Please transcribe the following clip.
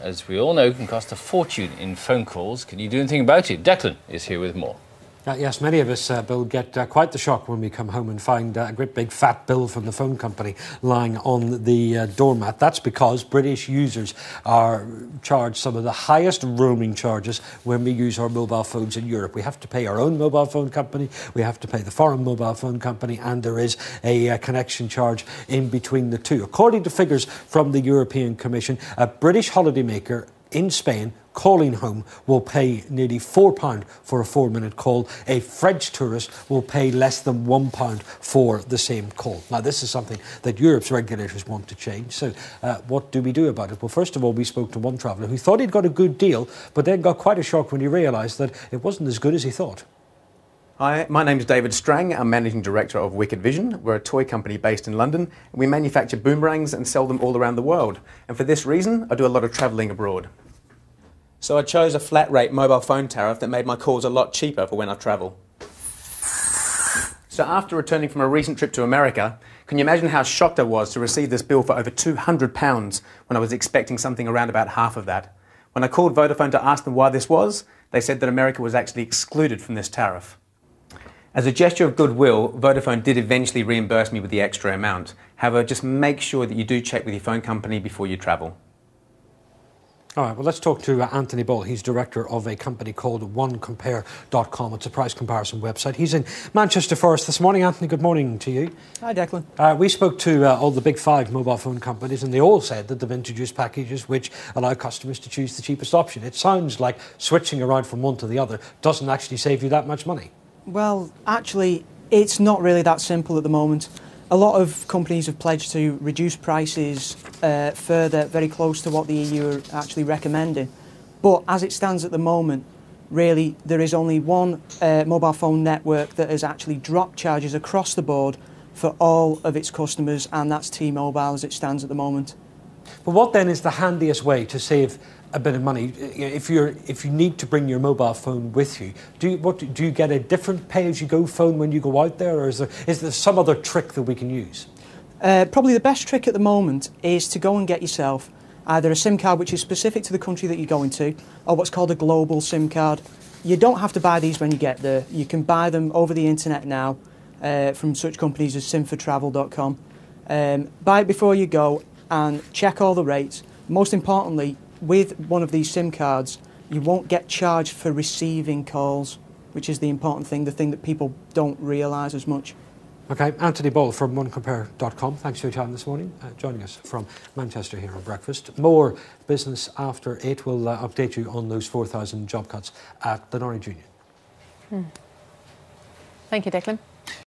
as we all know, can cost a fortune in phone calls. Can you do anything about it? Declan is here with more. Yes, many of us, Bill, get quite the shock when we come home and find a great big fat bill from the phone company lying on the doormat. That's because British users are charged some of the highest roaming charges when we use our mobile phones in Europe. We have to pay our own mobile phone company, we have to pay the foreign mobile phone company, and there is a connection charge in between the two. According to figures from the European Commission, a British holidaymaker in Spain calling home will pay nearly £4 for a 4-minute call. A French tourist will pay less than £1 for the same call. Now, this is something that Europe's regulators want to change. So what do we do about it? Well, first of all, we spoke to one traveller who thought he'd got a good deal, but then got quite a shock when he realised that it wasn't as good as he thought. Hi, my name is David Strang. I'm Managing Director of Wicked Vision. We're a toy company based in London. We manufacture boomerangs and sell them all around the world. And for this reason, I do a lot of travelling abroad. So I chose a flat rate mobile phone tariff that made my calls a lot cheaper for when I travel. So after returning from a recent trip to America, can you imagine how shocked I was to receive this bill for over £200 when I was expecting something around about half of that? When I called Vodafone to ask them why this was, they said that America was actually excluded from this tariff. As a gesture of goodwill, Vodafone did eventually reimburse me with the extra amount. However, just make sure that you do check with your phone company before you travel. All right, well, let's talk to Anthony Ball. He's director of a company called onecompare.com. It's a price comparison website. He's in Manchester for us this morning. Anthony, good morning to you. Hi, Declan. We spoke to all the big 5 mobile phone companies, and they all said that they've introduced packages which allow customers to choose the cheapest option. It sounds like switching around from one to the other doesn't actually save you that much money. Well, actually, it's not really that simple at the moment. A lot of companies have pledged to reduce prices further, very close to what the EU are actually recommending. But as it stands at the moment, really, there is only one mobile phone network that has actually dropped charges across the board for all of its customers, and that's T-Mobile as it stands at the moment. But what then is the handiest way to save a bit of money? If you need to bring your mobile phone with you, do you get a different pay-as-you-go phone when you go out there, or is there some other trick that we can use? Probably the best trick at the moment is to go and get yourself either a SIM card which is specific to the country that you're going to, or what's called a global SIM card. You don't have to buy these when you get there. You can buy them over the internet now from such companies as simfortravel.com. Buy it before you go and check all the rates. Most importantly, with one of these SIM cards, you won't get charged for receiving calls, which is the important thing, the thing that people don't realise as much. OK, Anthony Ball from onecompare.com. Thanks for your time this morning, joining us from Manchester here on Breakfast. More business after 8. We'll update you on those 4,000 job cuts at the Norwich Union. Thank you, Declan.